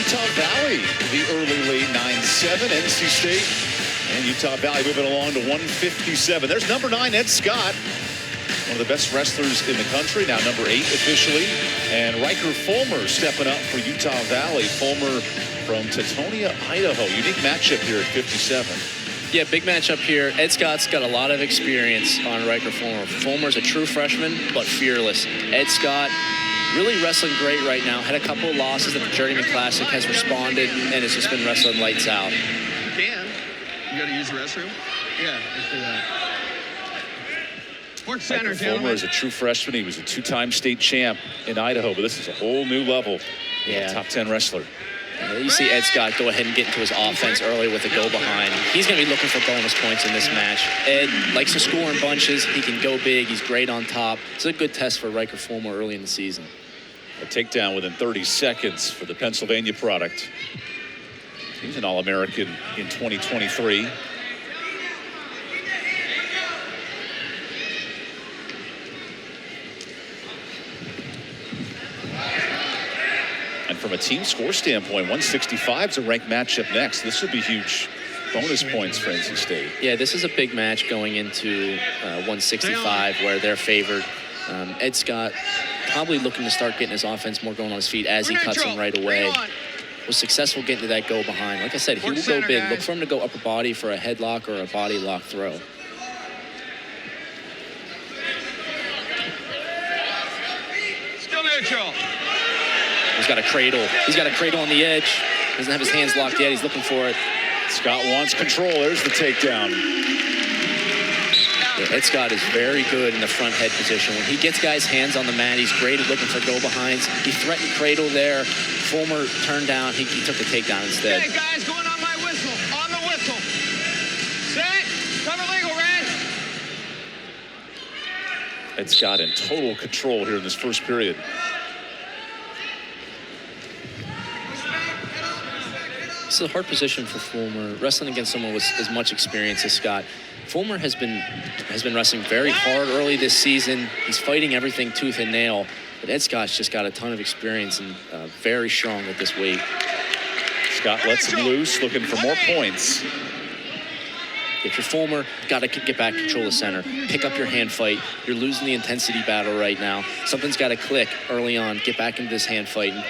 Utah Valley, the early late 9-7. NC State and Utah Valley moving along to 157. There's number 9, Ed Scott. One of the best wrestlers in the country, now number 8 officially. And Ryker Fullmer stepping up for Utah Valley. Fullmer from Teutonia, Idaho. Unique matchup here at 57. Yeah, big matchup here. Ed Scott's got a lot of experience on Ryker Fullmer. Fullmer's a true freshman, but fearless. Ed Scott really wrestling great right now. Had a couple of losses at the Journeyman Classic, has responded, and has just been wrestling lights out. You can. You got to use the restroom? Yeah, let's do that. Work center, Ryker Fullmer is a true freshman. He was a 2-time state champ in Idaho, but this is a whole new level. Yeah. Top 10 wrestler. You see Ed Scott go ahead and get into his offense early with a go behind. He's going to be looking for bonus points in this match. Ed likes to score in bunches. He can go big. He's great on top. It's a good test for Ryker Fullmer early in the season. A takedown within 30 seconds for the Pennsylvania product. He's an All-American in 2023. And from a team score standpoint, 165 is a ranked matchup next. This will be huge bonus points for NC State. Yeah, this is a big match going into 165 where they're favored. Ed Scott probably looking to start getting his offense more going on his feet as he cuts him right away. Was successful getting to that go behind. Like I said, he will go big. Look for him to go upper body for a headlock or a body lock throw. Still neutral. He's got a cradle. He's got a cradle on the edge. Doesn't have his hands locked yet. He's looking for it. Scott wants control. There's the takedown. Yeah, Ed Scott is very good in the front head position. When he gets guys' hands on the mat, he's great at looking for go-behinds. He threatened cradle there. Fullmer turned down. He took the takedown instead. Okay, guys, going on my whistle. On the whistle. Set. Cover legal, red. Ed Scott in total control here in this first period. It's a hard position for Fullmer, wrestling against someone with as much experience as Scott. Fullmer has been wrestling very hard early this season. He's fighting everything tooth and nail, but Ed Scott's just got a ton of experience and very strong at this weight. Scott lets him loose, looking for more points. If you're Fullmer, got to get back control of center. Pick up your hand fight. You're losing the intensity battle right now. Something's got to click early on. Get back into this hand fighting.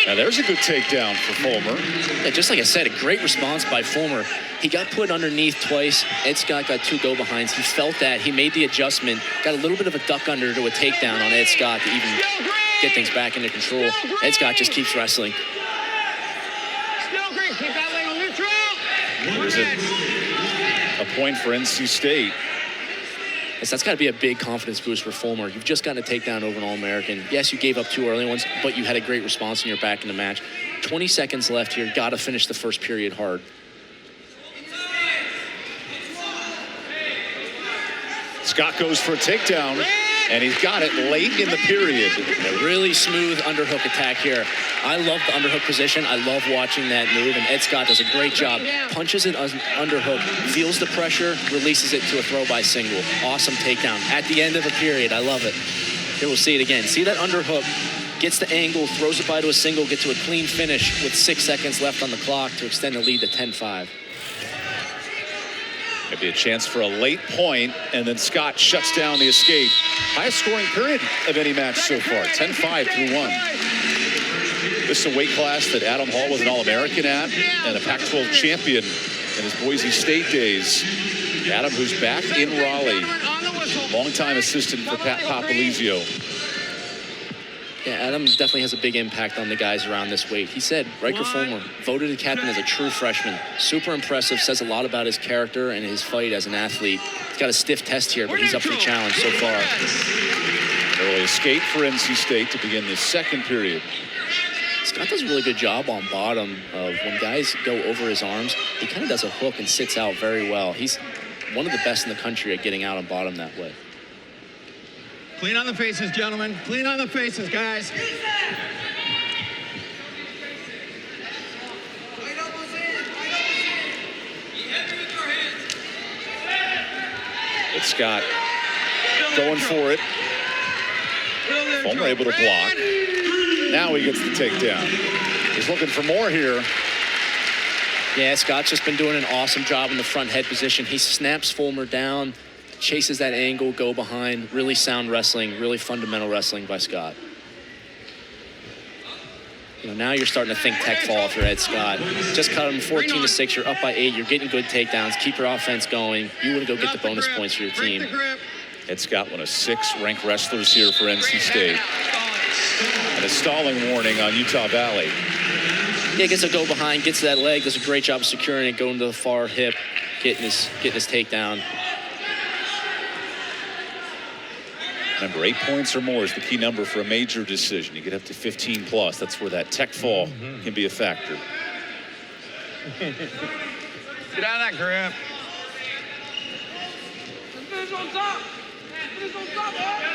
Now there's a good takedown for Fullmer. Yeah, just like I said, a great response by Fullmer. He got put underneath twice. Ed Scott got 2 go-behinds. He felt that. He made the adjustment. Got a little bit of a duck under to a takedown on Ed Scott to even get things back into control. Ed Scott just keeps wrestling. Still green. Keep that leg on neutral. There's a point for NC State. Yes, that's got to be a big confidence boost for Fullmer. You've just gotten a takedown over an All-American. Yes, you gave up 2 early ones, but you had a great response and you're back in the match. 20 seconds left here. Got to finish the first period hard. Scott goes for a takedown, and he's got it late in the period. A really smooth underhook attack here. I love the underhook position. I love watching that move, and Ed Scott does a great job. Punches it as an underhook, feels the pressure, releases it to a throw by single. Awesome takedown at the end of the period. I love it. Here we'll see it again. See that underhook, gets the angle, throws it by to a single, get to a clean finish with 6 seconds left on the clock to extend the lead to 10-5. Maybe a chance for a late point, and then Scott shuts down the escape. Highest scoring period of any match so far, 10-5 through 1. This is a weight class that Adam Hall was an All-American at and a Pac-12 champion in his Boise State days. Adam, who's back in Raleigh, longtime assistant for Pat Papalizio. Yeah, Adam definitely has a big impact on the guys around this weight. He said Ryker Fullmer voted a captain as a true freshman. Super impressive, says a lot about his character and his fight as an athlete. He's got a stiff test here, but he's up for the challenge so far. Early escape for NC State to begin the second period. Scott does a really good job on bottom of when guys go over his arms. He kind of does a hook and sits out very well. He's one of the best in the country at getting out on bottom that way. Clean on the faces, gentlemen. Clean on the faces, guys. But Scott going for it. Fullmer able to block. Now he gets the takedown. He's looking for more here. Yeah, Scott's just been doing an awesome job in the front head position. He snaps Fullmer down, chases that angle, go behind. Really sound wrestling, really fundamental wrestling by Scott. You know, now you're starting to think tech fall if you're Ed Scott. Just cut him 14-6. You're up by 8. You're getting good takedowns. Keep your offense going. You want to go get the bonus points for your team. Ed Scott, one of 6 ranked wrestlers here for NC State. And a stalling warning on Utah Valley. Yeah, gets a go behind, gets that leg, does a great job of securing it, going to the far hip, getting his takedown. Remember, 8 points or more is the key number for a major decision. You get up to 15 plus. That's where that tech fall can be a factor. Get out of that grip. Finish on top. Finish on top, boy.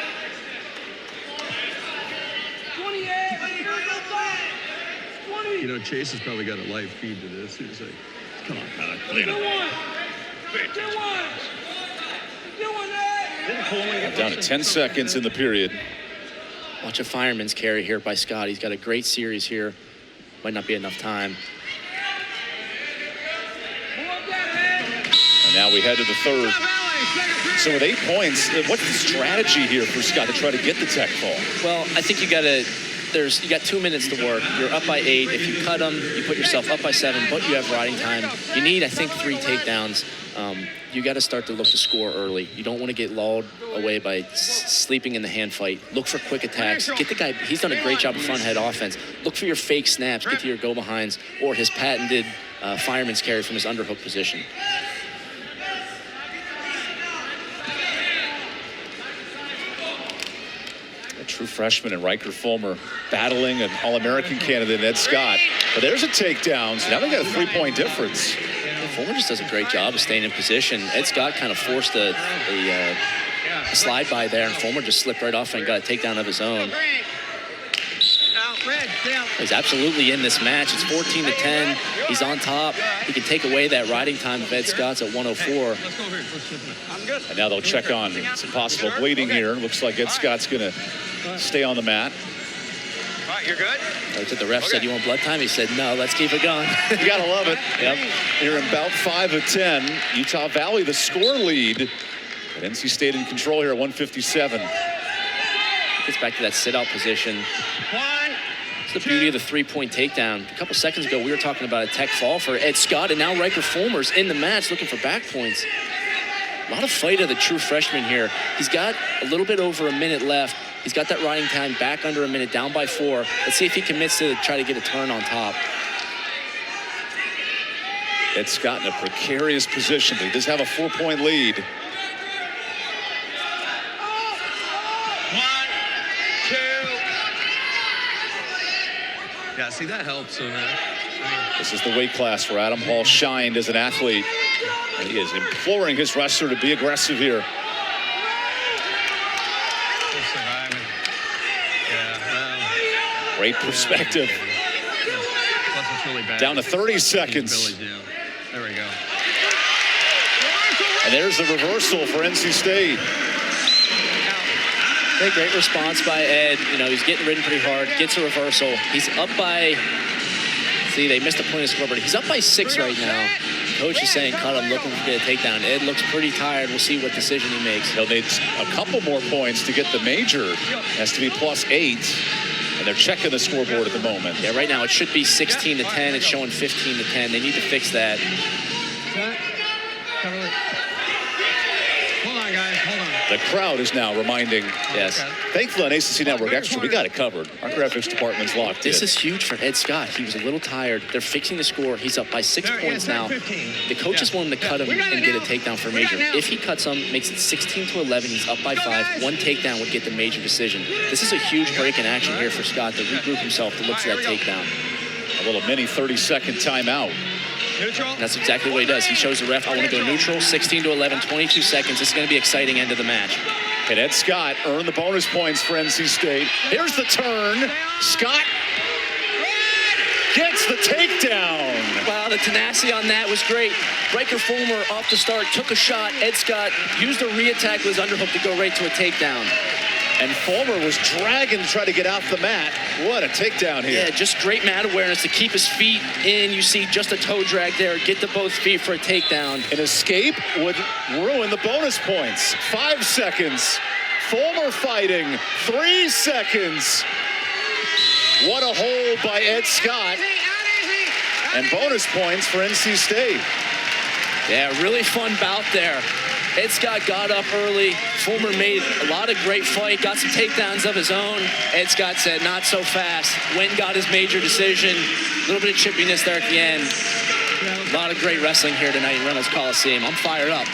28. Finish on top. 20. You know, Chase has probably got a live feed to this. He's like, come on, Todd, clean Get up. one. Get one. Get one, Ed. Down to 10 seconds in the period. Watch a fireman's carry here by Scott. He's got a great series here. Might not be enough time. And now we head to the third. So with 8 points, what's the strategy here for Scott to try to get the tech fall? Well, I think you got 2 minutes to work. You're up by 8. If you cut them, you put yourself up by 7, but you have riding time. You need, I think, 3 takedowns. You got to start to look to score early. You don't want to get lulled away by sleeping in the hand fight. Look for quick attacks. Get the guy. He's done a great job of front head offense. Look for your fake snaps. Get to your go behinds or his patented fireman's carry from his underhook position. A true freshman and Ryker Fullmer battling an All-American candidate, Ed Scott. But there's a takedown, so now they got a 3-point difference. Fullmer just does a great job of staying in position. Ed Scott kind of forced a slide by there, and Fullmer just slipped right off and got a takedown of his own. He's absolutely in this match. It's 14-10. He's on top. He can take away that riding time of Ed Scott's at 104. And now they'll check on some possible bleeding here. Looks like Ed Scott's going to stay on the mat. All right, you're good? I looked at the ref, said, "You want blood time?" He said, "No, let's keep it going." You got to love it. Yep. Here in about 5 of 10. Utah Valley, the score lead. But NC State in control here at 157. Gets back to that sit-out position. It's the beauty of the 3-point takedown. A couple seconds ago, we were talking about a tech fall for Ed Scott, and now Ryker Fullmer's in the match looking for back points. A lot of fight of the true freshman here. He's got a little bit over a minute left. He's got that riding time back under a minute, down by 4. Let's see if he commits to try to get a turn on top. Ed Scott in a precarious position. He does have a 4-point lead. 1, 2. Yeah, see, that helps. This is the weight class where Adam Hall shined as an athlete. And he is imploring his wrestler to be aggressive here. Great perspective. Down to 30 seconds. There we go. And there's the reversal for NC State. Great response by Ed. You know, he's getting ridden pretty hard, gets a reversal. He's up by, see, they missed a point of score, but he's up by 6 right now. Coach is saying, cut him, looking to get a takedown. Ed looks pretty tired. We'll see what decision he makes. They'll need a couple more points to get the major. Has to be +8. And they're checking the scoreboard at the moment. Yeah, right now it should be 16-10. It's showing 15-10. They need to fix that. Hold on, guys. Hold on. The crowd is now reminding. Yes. Thankfully on ACC Network Extra, we got it covered. Our graphics department's locked This in. is huge for Ed Scott. He was a little tired. They're fixing the score. He's up by 6 points now. The coaches want him to cut him and get a takedown for major. If he cuts him, makes it 16-11. He's up by 5. One takedown would get the major decision. This is a huge break in action here for Scott to regroup himself to look for that takedown. A little mini 30-second timeout. Neutral. That's exactly what he does. He shows the ref, I want to go neutral, 16-11, 22 seconds. This is going to be an exciting end of the match. And Ed Scott earned the bonus points for NC State. Here's the turn. Scott gets the takedown. Wow, the tenacity on that was great. Ryker Fullmer off the start, took a shot. Ed Scott used a re-attack with his underhook to go right to a takedown. And Fullmer was dragging to try to get off the mat. What a takedown here. Yeah, just great mat awareness to keep his feet in. You see just a toe drag there. Get to both feet for a takedown. An escape would ruin the bonus points. 5 seconds. Fullmer fighting. 3 seconds. What a hold by Ed Scott. And bonus points for NC State. Yeah, really fun bout there. Ed Scott got up early. Fullmer made a lot of great fight, got some takedowns of his own. Ed Scott said, not so fast. Went and got his major decision. A little bit of chippiness there at the end. A lot of great wrestling here tonight in Reynolds Coliseum. I'm fired up.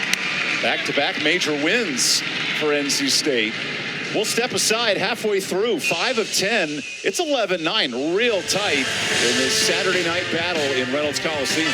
Back-to-back major wins for NC State. We'll step aside halfway through. 5 of 10. It's 11-9, real tight in this Saturday night battle in Reynolds Coliseum.